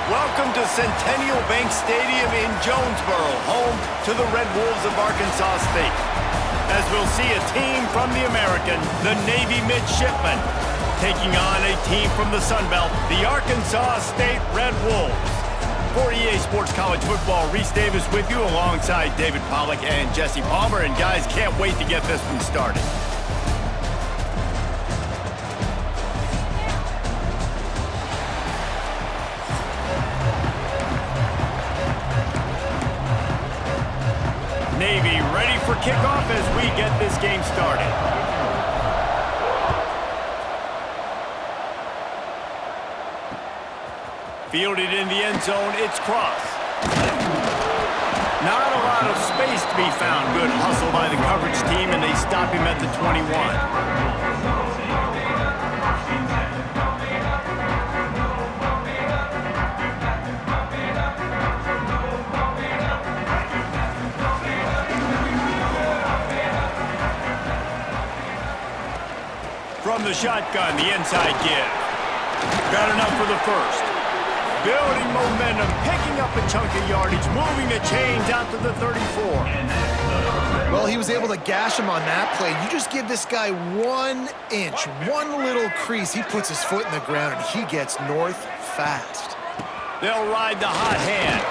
Welcome to Centennial Bank Stadium in Jonesboro, home to the Red Wolves of Arkansas State. As we'll see a team from the American, the Navy Midshipmen, taking on a team from the Sun Belt, the Arkansas State Red Wolves. For EA Sports College Football, Reese Davis with you alongside David Pollack and Jesse Palmer. And guys, can't wait to get this one started. Navy ready for kickoff as we get this game started. Fielded in the end zone, it's Cross. Not a lot of space to be found. Good hustle by the coverage team, and they stop him at the 21. From the shotgun, the inside give. Got enough for the first. Building momentum, picking up a chunk of yardage, moving the chains out to the 34. Well, he was able to gash him on that play. You just give this guy 1 inch, one little crease. He puts his foot in the ground, and he gets north fast. They'll ride the hot hand.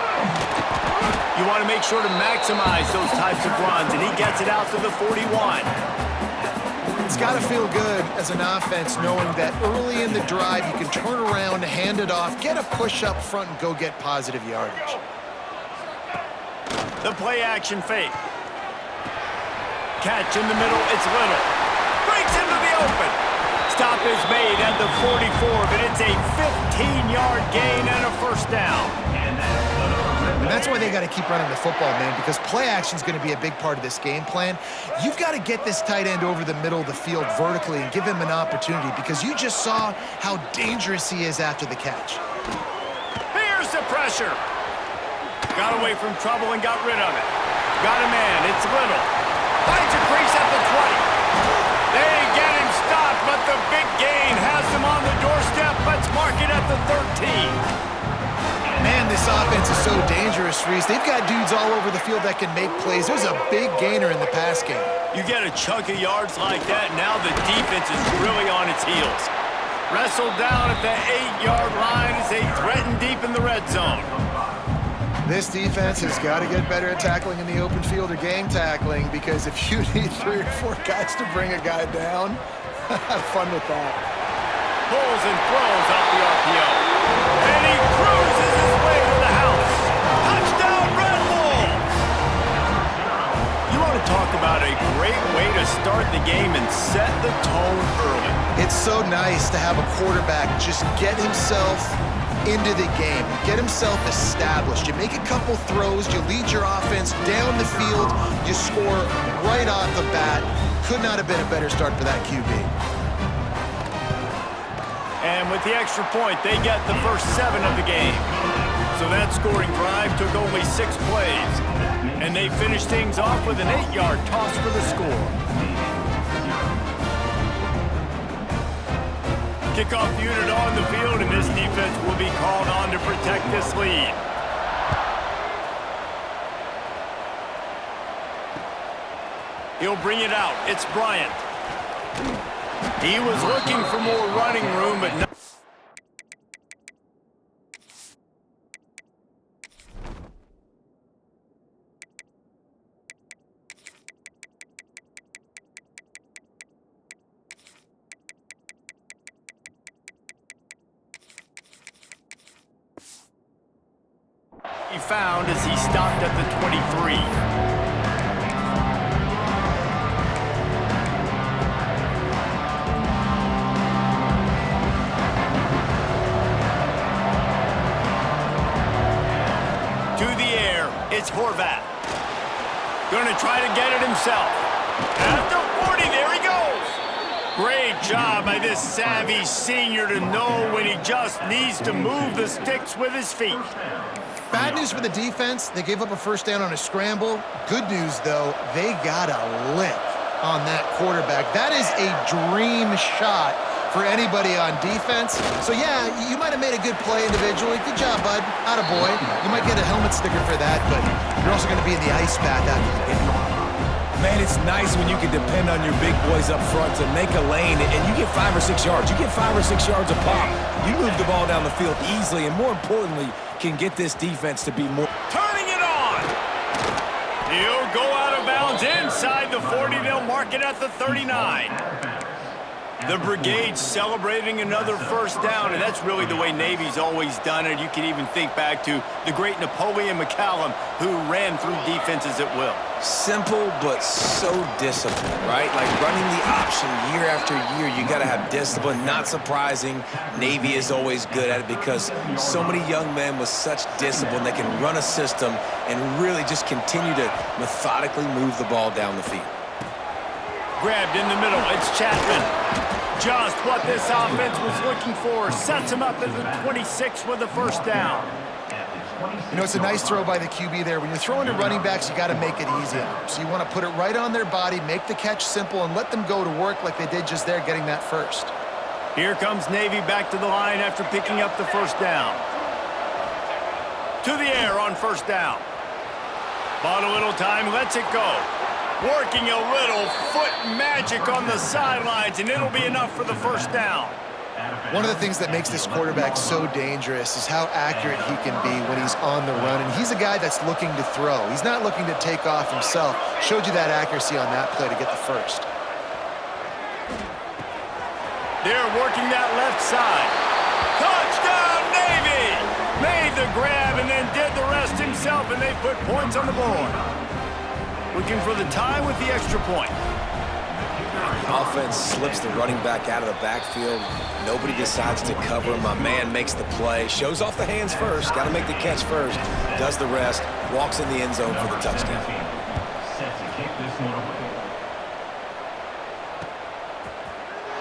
You want to make sure to maximize those types of runs, and he gets it out to the 41. It's got to feel good as an offense knowing that early in the drive you can turn around, hand it off, get a push up front, and go get positive yardage. The play action fake. Catch in the middle, it's Little. Breaks into the open. Stop is made at the 44, but it's a 15-yard gain and a first down. And that's why they got to keep running the football, man, because play action is going to be a big part of this game plan. You've got to get this tight end over the middle of the field vertically and give him an opportunity, because you just saw how dangerous he is after the catch. Here's the pressure. Got away from trouble and got rid of it. Got a man, it's Little. Finds a crease at the 20. They get him stopped, but the big gain has him on the doorstep. Let's mark it at the 13. Man, this offense is so dangerous, Reese. They've got dudes all over the field that can make plays. There's a big gainer in the pass game. You get a chunk of yards like that, now the defense is really on its heels. Wrestled down at the 8-yard line as they threaten deep in the red zone. This defense has got to get better at tackling in the open field or gang tackling, because if you need 3 or 4 guys to bring a guy down, have fun with that. Pulls and throws off the RPO. And he cruises his way to the house. Touchdown, Red Wolves! You want to talk about a great way to start the game and set the tone early. It's so nice to have a quarterback just get himself into the game, get himself established. You make a couple throws, you lead your offense down the field, you score right off the bat. Could not have been a better start for that QB. And with the extra point, they get the first 7 of the game. So that scoring drive took only 6 plays. And they finished things off with an 8-yard toss for the score. Kickoff unit on the field, and this defense will be called on to protect this lead. He'll bring it out. It's Bryant. He was looking for more running room, but not. He found as he stopped at the 23. It's Horvath. Gonna try to get it himself. At the 40, there he goes. Great job by this savvy senior to know when he just needs to move the sticks with his feet. Bad news for the defense. They gave up a first down on a scramble. Good news, though, they got a lick on that quarterback. That is a dream shot for anybody on defense. So, yeah, you might have made a good play individually. Good job, bud. Attaboy. You might get a helmet sticker for that, but you're also going to be in the ice bath after the game. Man, it's nice when you can depend on your big boys up front to make a lane, and you get 5 or 6 yards. You get 5 or 6 yards a pop. You move the ball down the field easily, and more importantly, can get this defense to be more... Turning it on! He'll go out of bounds inside the 40. They'll mark it at the 39. The Brigade celebrating another first down, and that's really the way Navy's always done it. You can even think back to the great Napoleon McCallum, who ran through defenses at will. Simple, but so disciplined, right? Like running the option year after year, you got to have discipline. Not surprising, Navy is always good at it because so many young men with such discipline, they can run a system and really just continue to methodically move the ball down the field. Grabbed in the middle, it's Chapman. Just what this offense was looking for. Sets him up at the 26 with a first down. You know, it's a nice throw by the QB there. When you're throwing to running backs, you got to make it easy on them. So you want to put it right on their body, make the catch simple, and let them go to work like they did just there, getting that first. Here comes Navy back to the line after picking up the first down. To the air on first down. Bought a little time, lets it go. Working a little foot magic on the sidelines, and it'll be enough for the first down. One of the things that makes this quarterback so dangerous is how accurate he can be when he's on the run. And he's a guy that's looking to throw. He's not looking to take off himself. Showed you that accuracy on that play to get the first. They're working that left side. Touchdown, Navy! Made the grab and then did the rest himself, and they put points on the board. Looking for the tie with the extra point. Offense slips the running back out of the backfield. Nobody decides to cover him. My man makes the play. Shows off the hands first. Got to make the catch first. Does the rest. Walks in the end zone for the touchdown.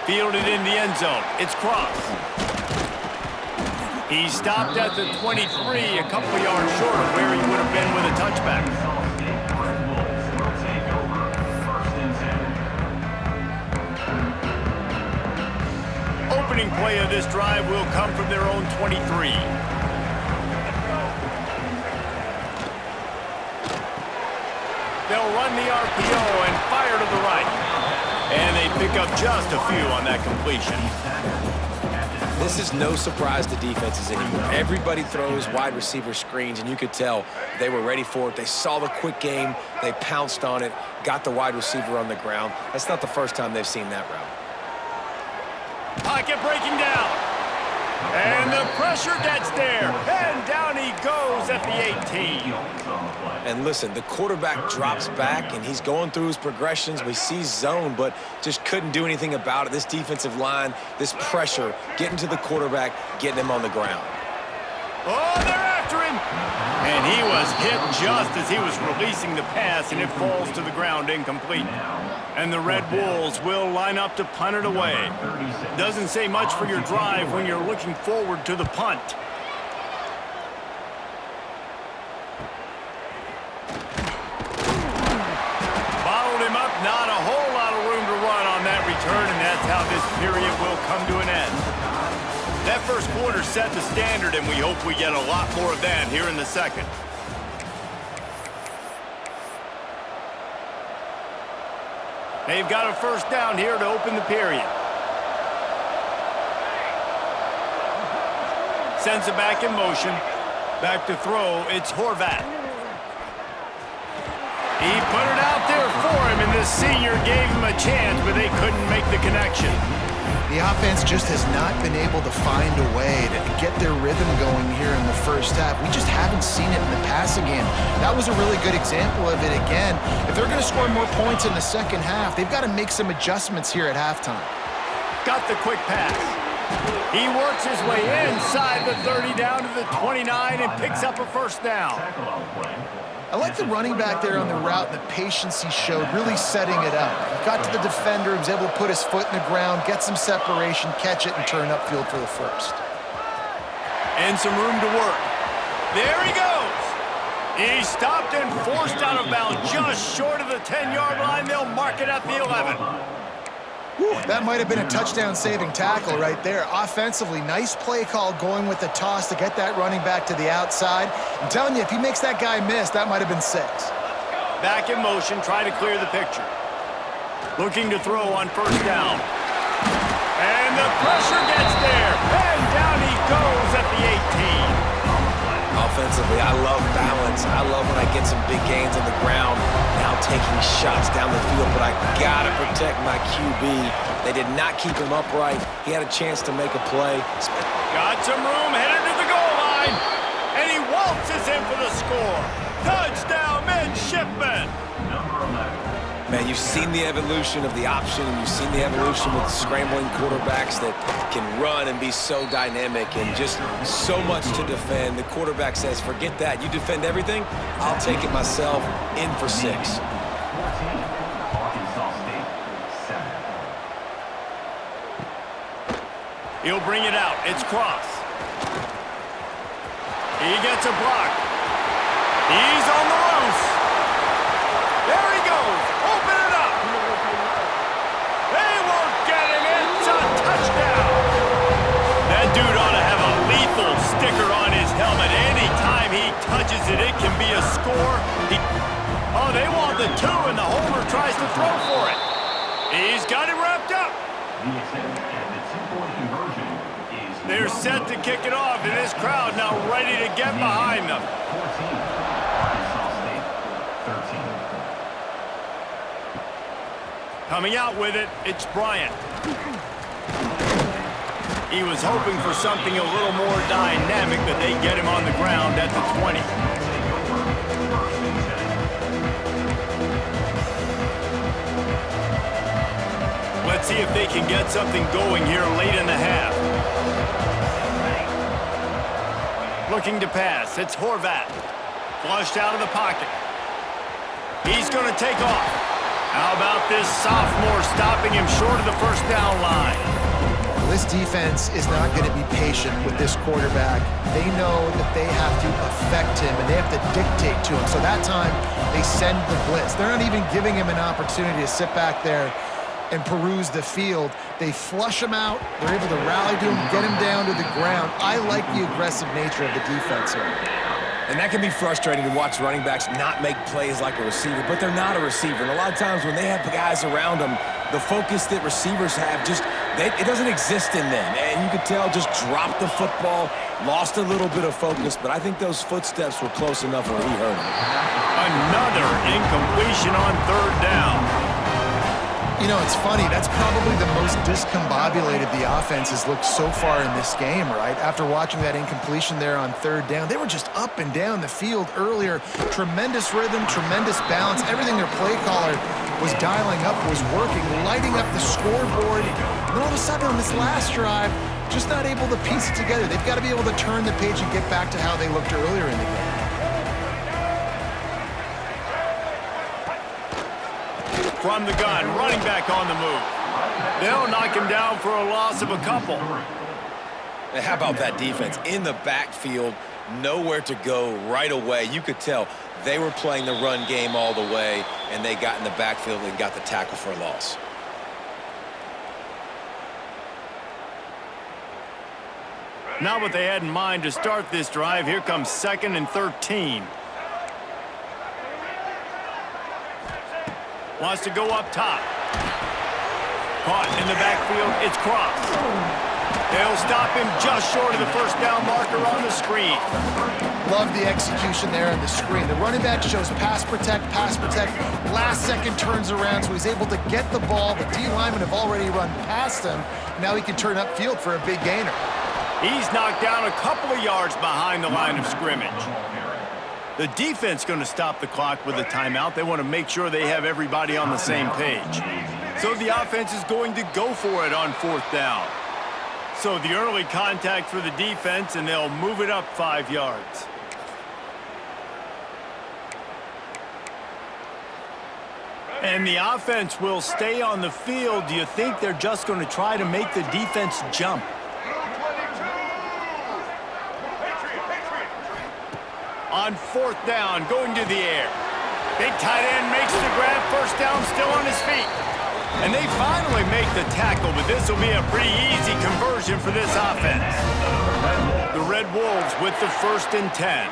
Fielded in the end zone. It's Cross. He stopped at the 23, a couple of yards short of where he would have been with a touchback. Opening play of this drive will come from their own 23. They'll run the RPO and fire to the right. And they pick up just a few on that completion. This is no surprise to defenses anymore. Everybody throws wide receiver screens, and you could tell they were ready for it. They saw the quick game. They pounced on it, got the wide receiver on the ground. That's not the first time they've seen that route. Pocket breaking down. And the pressure gets there. And down he goes at the 18. And listen, the quarterback drops back, and he's going through his progressions. We see zone, but just couldn't do anything about it. This defensive line, this pressure, getting to the quarterback, getting him on the ground. Oh, they're after him. And he was hit just as he was releasing the pass, and it falls to the ground incomplete. And the Red Wolves will line up to punt it away. Doesn't say much for your drive when you're looking forward to the punt. Bottled him up, not a whole lot of room to run on that return, and that's how this period will come to an end. That first quarter set the standard, and we hope we get a lot more of that here in the second. They've got a first down here to open the period. Sends it back in motion. Back to throw, it's Horvat. He put it out there for him, and this senior gave him a chance, but they couldn't make the connection. The offense just has not been able to find a way to get their rhythm going here in the first half. We just haven't seen it in the passing game. That was a really good example of it again. If they're going to score more points in the second half, they've got to make some adjustments here at halftime. Got the quick pass. He works his way inside the 30 down to the 29 and picks up a first down. I like the running back there on the route and the patience he showed, really setting it up. Got to the defender, was able to put his foot in the ground, get some separation, catch it, and turn upfield for the first. And some room to work. There he goes. He stopped and forced out of bounds just short of the 10-yard line. They'll mark it at the 11. Whew, that might have been a touchdown-saving tackle right there. Offensively, nice play call going with the toss to get that running back to the outside. I'm telling you, if he makes that guy miss, that might have been 6. Back in motion, try to clear the picture. Looking to throw on first down. And the pressure gets there. And down he goes at the 18. Offensively, I love balance. I love when I get some big gains on the ground, now taking shots down the field, but I gotta protect my QB. They did not keep him upright. He had a chance to make a play. Got some room, headed to the goal line, and he waltzes in for the score. Touchdown, Midshipman! Man, you've seen the evolution of the option, and you've seen the evolution with scrambling quarterbacks that can run and be so dynamic and just so much to defend. The quarterback says, forget that. You defend everything, I'll take it myself. In for 6. He'll bring it out. It's Cross. He gets a block. He's on the loose. There he goes. Open it up. They won't get him. It's a touchdown. That dude ought to have a lethal sticker on his helmet. Anytime he touches it, it can be a score. Oh, they want the 2, and the holder tries to throw for it. He's got it wrapped up. They're set to kick it off, and this crowd now ready to get behind them. Coming out with it, it's Bryant. He was hoping for something a little more dynamic, but they get him on the ground at the 20. Let's see if they can get something going here late in the half. Looking to pass, it's Horvat. Flushed out of the pocket. He's going to take off. How about this sophomore stopping him short of the first down line? This defense is not going to be patient with this quarterback. They know that they have to affect him, and they have to dictate to him. So that time, they send the blitz. They're not even giving him an opportunity to sit back there and peruse the field. They flush him out. They're able to rally to him, get him down to the ground. I like the aggressive nature of the defense here. And that can be frustrating to watch running backs not make plays like a receiver, but they're not a receiver. And a lot of times when they have the guys around them, the focus that receivers have it doesn't exist in them. And you could tell just dropped the football, lost a little bit of focus, but I think those footsteps were close enough where he heard him. Another incompletion on third down. You know, it's funny. That's probably the most discombobulated the offense has looked so far in this game, right? After watching that incompletion there on third down, they were just up and down the field earlier. Tremendous rhythm, tremendous balance. Everything their play caller was dialing up was working, lighting up the scoreboard. And all of a sudden on this last drive, just not able to piece it together. They've got to be able to turn the page and get back to how they looked earlier in the game. From the gun, running back on the move. They'll knock him down for a loss of a couple. How about that defense? In the backfield, nowhere to go right away. You could tell they were playing the run game all the way, and they got in the backfield and got the tackle for a loss. Not what they had in mind to start this drive. Here comes 2nd and 13. Wants to go up top. Caught in the backfield, it's Cross. They'll stop him just short of the first down marker on the screen. Love the execution there on the screen. The running back shows pass protect, last second turns around, so he's able to get the ball. The D linemen have already run past him. Now he can turn upfield for a big gainer. He's knocked down a couple of yards behind the line of scrimmage. The defense going to stop the clock with a timeout. They want to make sure they have everybody on the same page. So the offense is going to go for it on 4th down. So the early contact for the defense, and they'll move it up 5 yards. And the offense will stay on the field. Do you think they're just going to try to make the defense jump? On 4th down, going to the air. Big tight end makes the grab, first down, still on his feet. And they finally make the tackle, but this will be a pretty easy conversion for this offense. The Red Wolves with the 1st and 10.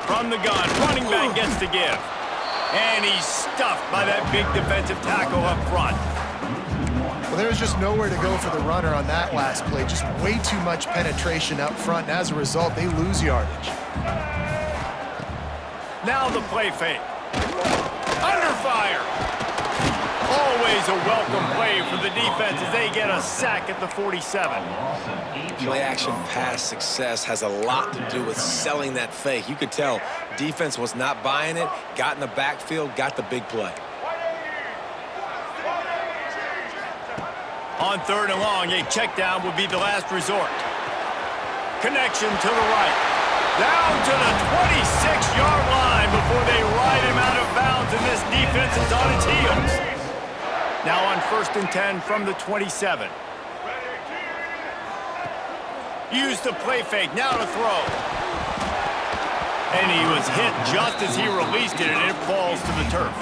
From the gun, running back gets the give. And he's stuffed by that big defensive tackle up front. Well, there was just nowhere to go for the runner on that last play. Just way too much penetration up front, and as a result, they lose yardage. Now the play fake. Under fire. Always a welcome play for the defense as they get a sack at the 47. Play-action pass success has a lot to do with selling that fake. You could tell defense was not buying it, got in the backfield, got the big play. On 3rd and long, a check down would be the last resort. Connection to the right. Down to the 26-yard line before they ride him out of bounds, and this defense is on its heels. Now on 1st and 10 from the 27. Use the play fake, now to throw. And he was hit just as he released it, and it falls to the turf.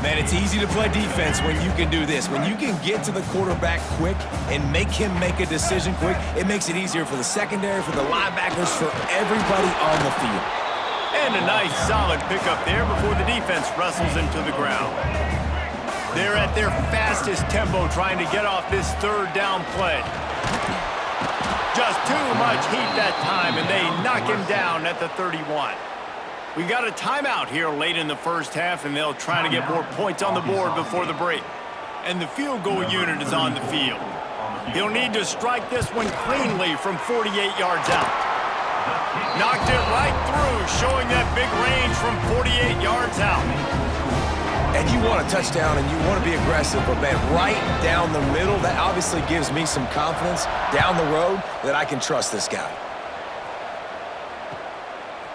Man, it's easy to play defense when you can do this. When you can get to the quarterback quick and make him make a decision quick, it makes it easier for the secondary, for the linebackers, for everybody on the field. And a nice solid pickup there before the defense wrestles him to the ground. They're at their fastest tempo trying to get off this 3rd down play. Just too much heat that time, and they knock him down at the 31. We got a timeout here late in the 1st half, and they'll try to get more points on the board before the break. And the field goal unit is on the field. He'll need to strike this one cleanly from 48 yards out. Knocked it right through, showing that big range from 48 yards out. And you want a touchdown and you want to be aggressive, but man, right down the middle, that obviously gives me some confidence down the road that I can trust this guy.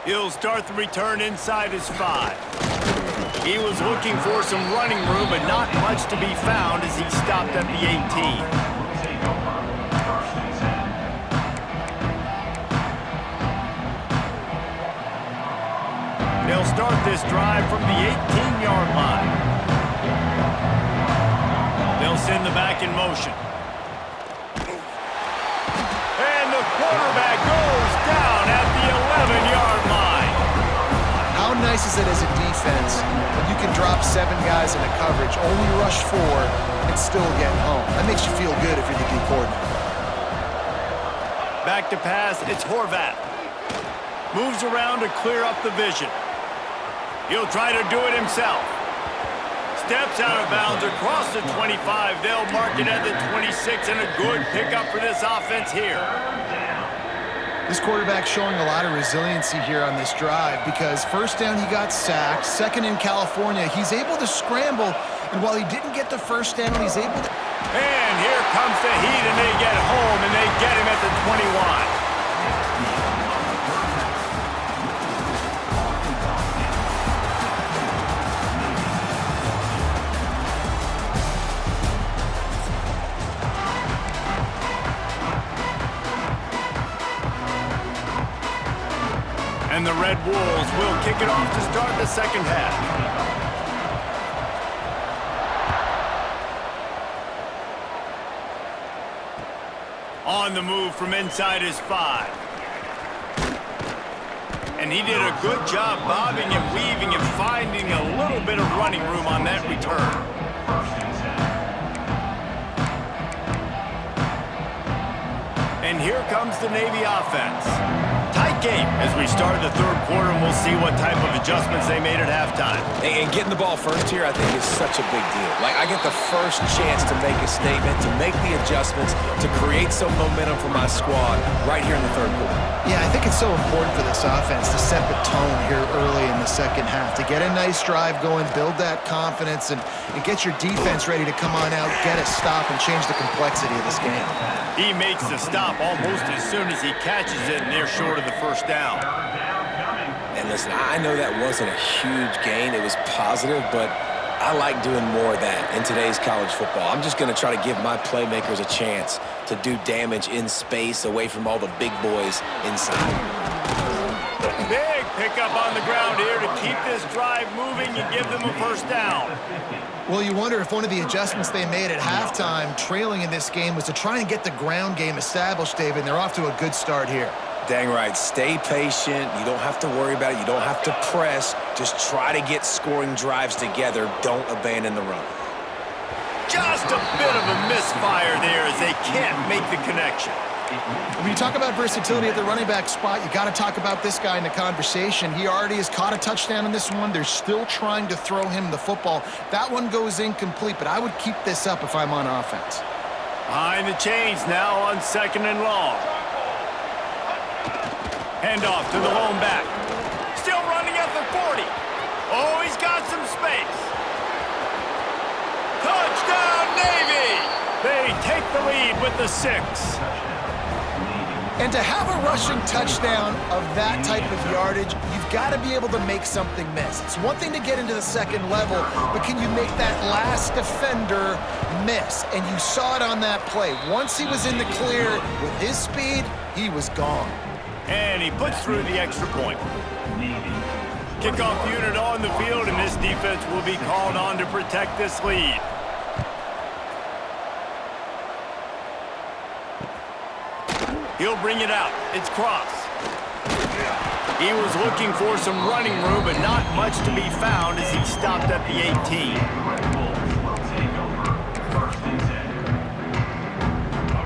He'll start the return inside his 5. He was looking for some running room, but not much to be found as he stopped at the 18. They'll start this drive from the 18-yard line. They'll send the back in motion. And the quarterback goes down at the 11-yard line. How nice is it as a defense when you can drop 7 guys into coverage, only rush 4, and still get home? That makes you feel good if you're the D coordinator. Back to pass, it's Horvath. Moves around to clear up the vision. He'll try to do it himself. Steps out of bounds across the 25. They'll mark it at the 26, and a good pickup for this offense here. This quarterback showing a lot of resiliency here on this drive because 1st down he got sacked, 2nd in California, he's able to scramble, and while he didn't get the 1st down, he's able to... And here comes the heat, and they get home, and they get him at the 21. And the Red Wolves will kick it off to start the 2nd half. On the move from inside his 5. And he did a good job bobbing and weaving and finding a little bit of running room on that return. And here comes the Navy offense. Tight game as we start the 3rd quarter, and we'll see what type of adjustments they made at halftime. And getting the ball first here, I think, is such a big deal. Like, I get the first chance to make a statement, to make the adjustments, to create some momentum for my squad right here in the 3rd quarter. Yeah, I think it's so important for this offense to set the tone here early in the 2nd half, to get a nice drive going, build that confidence, and get your defense ready to come on out, get a stop, and change the complexity of this game. He makes the stop almost as soon as he catches it, and they're short of the 1st down. And listen, I know that wasn't a huge gain. It was positive, but I like doing more of that in today's college football. I'm just going to try to give my playmakers a chance to do damage in space away from all the big boys inside. Big pick up on the ground here to keep this drive moving and give them a first down. Well, you wonder if one of the adjustments they made at halftime, trailing in this game, was to try and get the ground game established, David. And they're off to a good start here. Dang right. Stay patient. You don't have to worry about it. You don't have to press. Just try to get scoring drives together. Don't abandon the run. Just a bit of a misfire there as they can't make the connection. When you talk about versatility at the running back spot, you got to talk about this guy in the conversation. He already has caught a touchdown in this one. They're still trying to throw him the football. That one goes incomplete, but I would keep this up if I'm on offense. Behind the chains now on 2nd and long. Handoff to the lone back. Still running at the 40. Oh, he's got some space. Touchdown, Navy! They take the lead with the 6. And to have a rushing touchdown of that type of yardage, you've got to be able to make something miss. It's one thing to get into the second level, but can you make that last defender miss? And you saw it on that play. Once he was in the clear with his speed, he was gone. And he puts through the extra point. Kickoff unit on the field, and this defense will be called on to protect this lead. He'll bring it out. It's Cross. He was looking for some running room, but not much to be found as he stopped at the 18.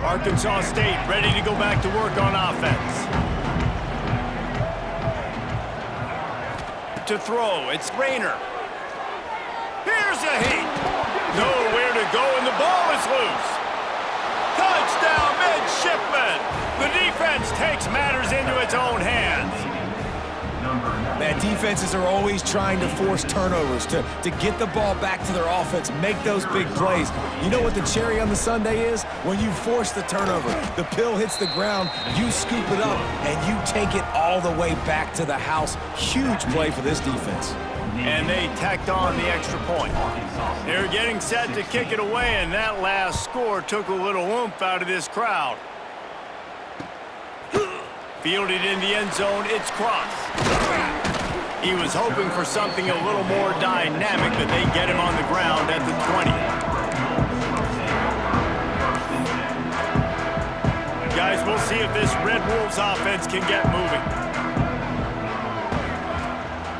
Arkansas State ready to go back to work on offense. To throw, it's Rayner. Here's a heat. Nowhere to go, and the ball is loose. Touchdown, Midshipman! The defense takes matters into its own hands. Man, defenses are always trying to force turnovers to get the ball back to their offense, make those big plays. You know what the cherry on the sundae is? When you force the turnover, the pill hits the ground, you scoop it up, and you take it all the way back to the house. Huge play for this defense. And they tacked on the extra point. They're getting set to kick it away, and that last score took a little oomph out of this crowd. Fielded in the end zone, it's Cross. He was hoping for something a little more dynamic, but they get him on the ground at the 20. Guys, we'll see if this Red Wolves offense can get moving.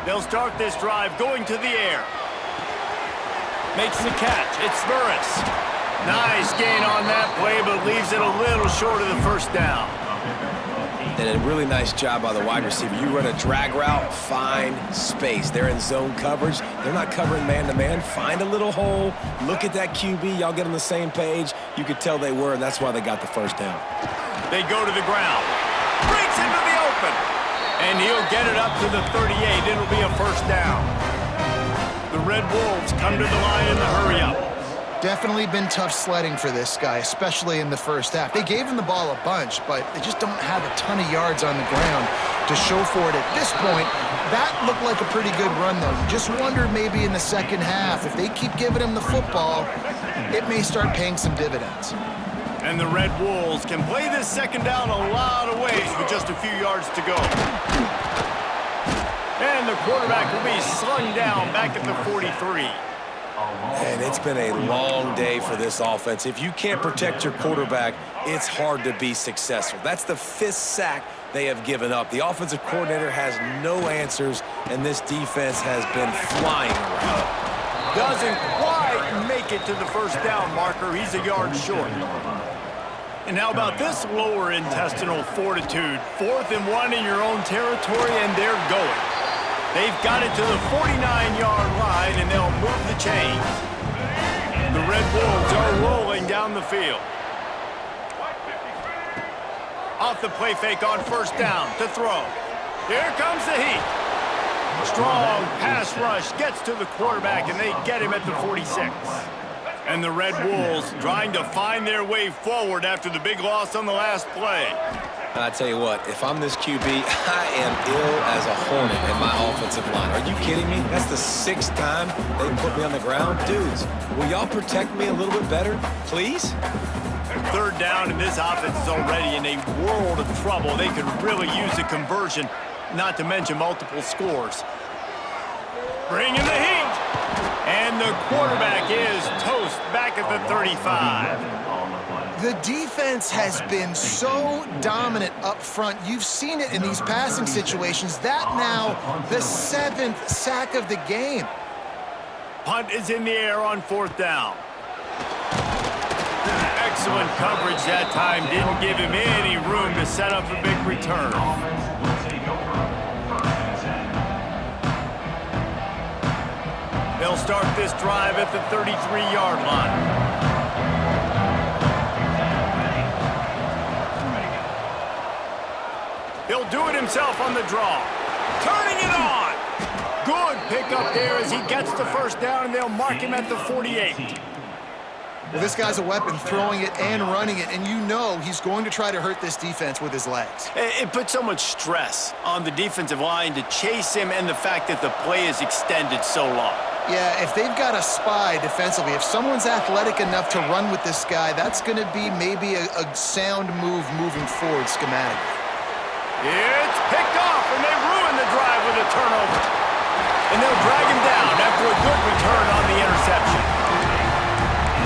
They'll start this drive going to the air. Makes the catch. It's Burris. Nice gain on that play, but leaves it a little short of the first down. And a really nice job by the wide receiver. You run a drag route, find space. They're in zone coverage. They're not covering man-to-man. Find a little hole. Look at that QB. Y'all get on the same page. You could tell they were, and that's why they got the first down. They go to the ground. Breaks into the open. And he'll get it up to the 38. It'll be a first down. The Red Wolves come to the line in the hurry-up. Definitely been tough sledding for this guy, especially in the first half. They gave him the ball a bunch, but they just don't have a ton of yards on the ground to show for it at this point. That looked like a pretty good run, though. You just wonder maybe in the second half, if they keep giving him the football, it may start paying some dividends. And the Red Wolves can play this second down a lot of ways with just a few yards to go. And the quarterback will be slung down back at the 43. And it's been a long day for this offense. If you can't protect your quarterback, it's hard to be successful. That's the 5th sack they have given up. The offensive coordinator has no answers, and this defense has been flying around. Doesn't quite make it to the first down marker. He's a yard short. And how about this lower intestinal fortitude? 4th and 1 in your own territory, and they're going. They've got it to the 49-yard line, and they'll move the chains. The Red Wolves are rolling down the field. Off the play fake on first down to throw. Here comes the heat. Strong pass rush gets to the quarterback, and they get him at the 46. And the Red Wolves trying to find their way forward after the big loss on the last play. And I tell you what, if I'm this QB, I am ill as a hornet in my offensive line. Are you kidding me? That's the 6th time they've put me on the ground. Dudes, will y'all protect me a little bit better, please? 3rd down, and this offense is already in a world of trouble. They could really use a conversion. not to mention multiple scores. Bringing the heat. And the quarterback is toast back at the 35. The defense has been so dominant up front. You've seen it in these passing situations. That now the 7th sack of the game. Punt is in the air on 4th down. Excellent coverage that time. Didn't give him any room to set up a big return. They'll start this drive at the 33-yard line. He'll do it himself on the draw. Turning it on. Good pickup there as he gets the first down, and they'll mark him at the 48. Well, this guy's a weapon, throwing it and running it, and you know he's going to try to hurt this defense with his legs. It puts so much stress on the defensive line to chase him, and the fact that the play is extended so long. Yeah, if they've got a spy defensively, if someone's athletic enough to run with this guy, that's going to be maybe a sound move moving forward schematically. It's picked off, and they ruin the drive with a turnover. And they'll drag him down after a good return on the interception.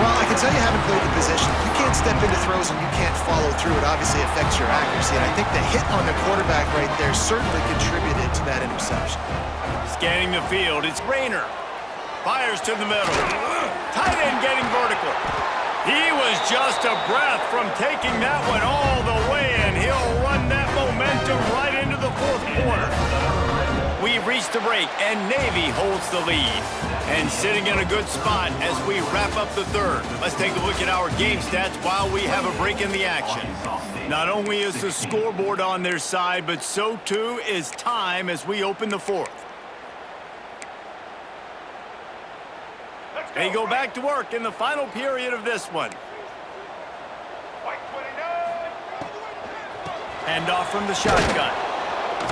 Well, I can tell you haven't played the position. If you can't step into throws and you can't follow through, it obviously affects your accuracy. And I think the hit on the quarterback right there certainly contributed to that interception. Scanning the field, it's Rayner. Fires to the middle. Tight end getting vertical. He was just a breath from taking that one all the way, and he'll run that momentum right into the 4th quarter. We've reached the break, and Navy holds the lead. And sitting in a good spot as we wrap up the 3rd. Let's take a look at our game stats while we have a break in the action. Not only is the scoreboard on their side, but so too is time as we open the 4th. They go back to work in the final period of this one. Hand off from the shotgun.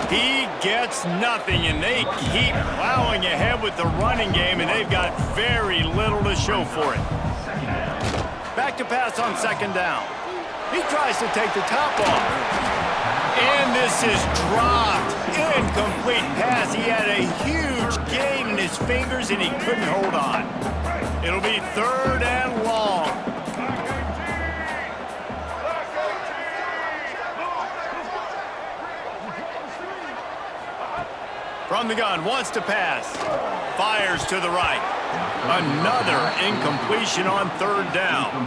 He gets nothing, and they keep plowing ahead with the running game, and they've got very little to show for it. Back to pass on 2nd down. He tries to take the top off. And this is dropped. Incomplete pass. He had a huge gain in his fingers, and he couldn't hold on. It'll be 3rd and long. From the gun, wants to pass. Fires to the right. Another incompletion on 3rd down.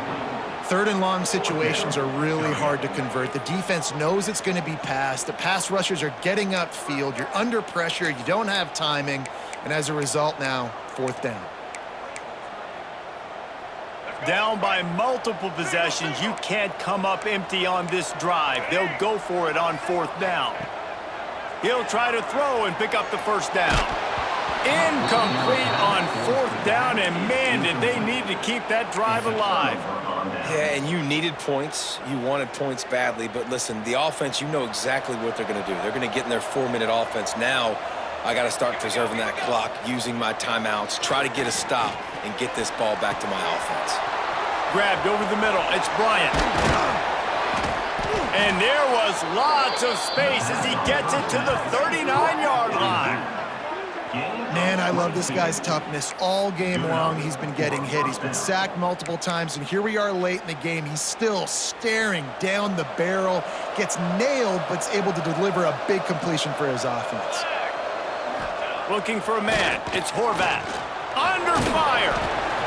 3rd and long situations are really hard to convert. The defense knows it's going to be passed. The pass rushers are getting upfield. You're under pressure. You don't have timing. And as a result now, 4th down. Down by multiple possessions. You can't come up empty on this drive. They'll go for it on 4th down. He'll try to throw and pick up the first down. Incomplete on 4th down, and man, did they need to keep that drive alive. Yeah, and you needed points. You wanted points badly, but listen, the offense, you know exactly what they're going to do. They're going to get in their 4-minute offense. Now, I got to start preserving that clock, using my timeouts, try to get a stop, and get this ball back to my offense. Grabbed over the middle. It's Bryant. And there was lots of space as he gets it to the 39-yard line. Man, I love this guy's toughness. All game long, he's been getting hit. He's been sacked multiple times, and here we are late in the game. He's still staring down the barrel, gets nailed, but's able to deliver a big completion for his offense. Looking for a man. It's Horvath. Under fire.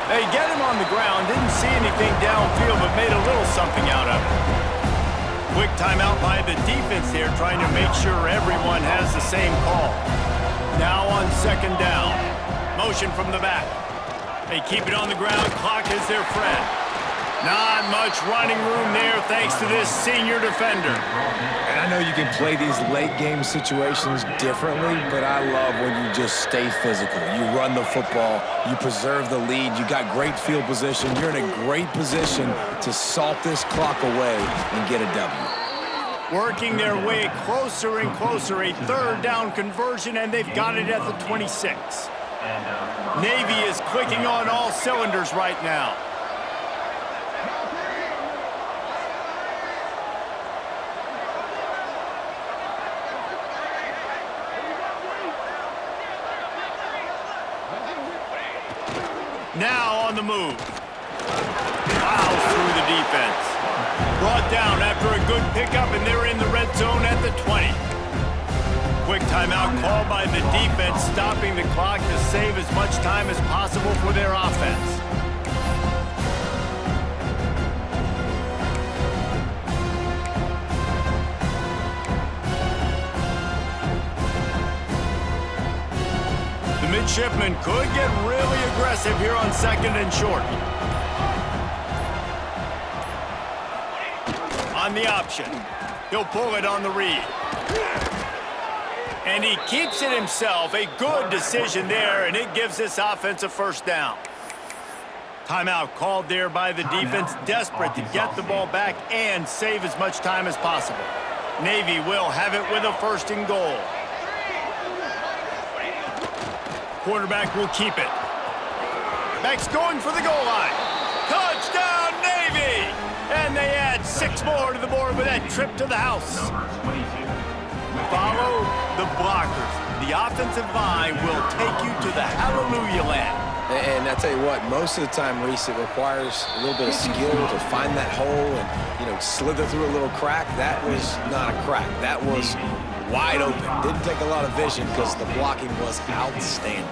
They get him on the ground. Didn't see anything downfield, but made a little something out of it. Quick timeout by the defense there, trying to make sure everyone has the same call. Now on 2nd down. Motion from the back. They keep it on the ground. Clock is their friend. Not much running room there thanks to this senior defender. And I know you can play these late game situations differently, but I love when you just stay physical. You run the football, you preserve the lead, you got great field position. You're in a great position to salt this clock away and get a W. Working their way closer and closer, a 3rd down conversion, and they've got it at the 26. Navy is clicking on all cylinders right now. Now on the move. Plows through the defense. Brought down after a good pickup, and they're in the red zone at the 20. Quick timeout called by the defense, stopping the clock to save as much time as possible for their offense. The midshipman could get really aggressive here on 2nd and short. On the option. He'll pull it on the read. And he keeps it himself. A good decision there, and it gives this offense a first down. Timeout called there by the defense, desperate to get the ball back and save as much time as possible. Navy will have it with a 1st and goal. Quarterback will keep it. Back's going for the goal line. Touchdown, Navy! And they add 6 more to the board with that trip to the house. Follow the blockers. The offensive line will take you to the hallelujah land. And I tell you what, most of the time, Reese, it requires a little bit of skill to find that hole and, slither through a little crack. That was not a crack. That was wide open. Didn't take a lot of vision because the blocking was outstanding.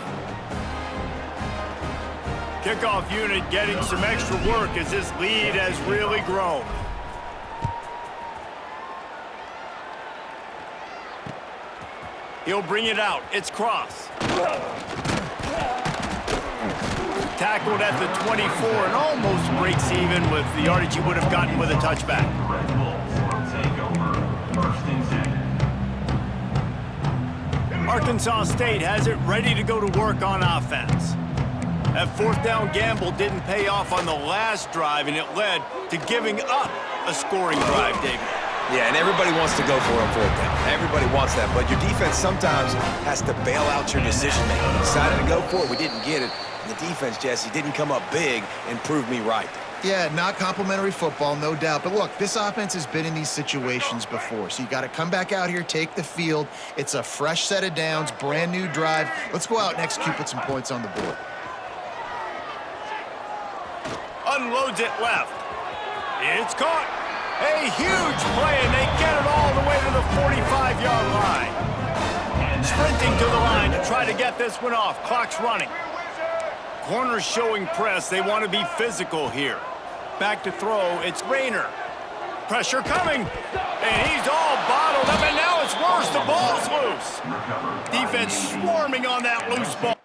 Kickoff unit getting some extra work as this lead has really grown. He'll bring it out. It's Cross. Tackled at the 24 and almost breaks even with the yardage he would have gotten with a touchback. Arkansas State has it ready to go to work on offense. That 4th down gamble didn't pay off on the last drive, and it led to giving up a scoring drive, David. Yeah, and everybody wants to go for a 4th down. Everybody wants that, but your defense sometimes has to bail out your decision-making. We decided to go for it. We didn't get it. And the defense, Jesse, didn't come up big and prove me right. Yeah, not complimentary football, no doubt. But look, this offense has been in these situations before. So you got to come back out here, take the field. It's a fresh set of downs, brand new drive. Let's go out and execute, put some points on the board. Unloads it left. It's caught. A huge play, and they get it all the way to the 45-yard line. Sprinting to the line to try to get this one off. Clock's running. Corners showing press. They want to be physical here. Back to throw. It's Rayner. Pressure coming. And he's all bottled up, and now it's worse. The ball's loose. Defense swarming on that loose ball.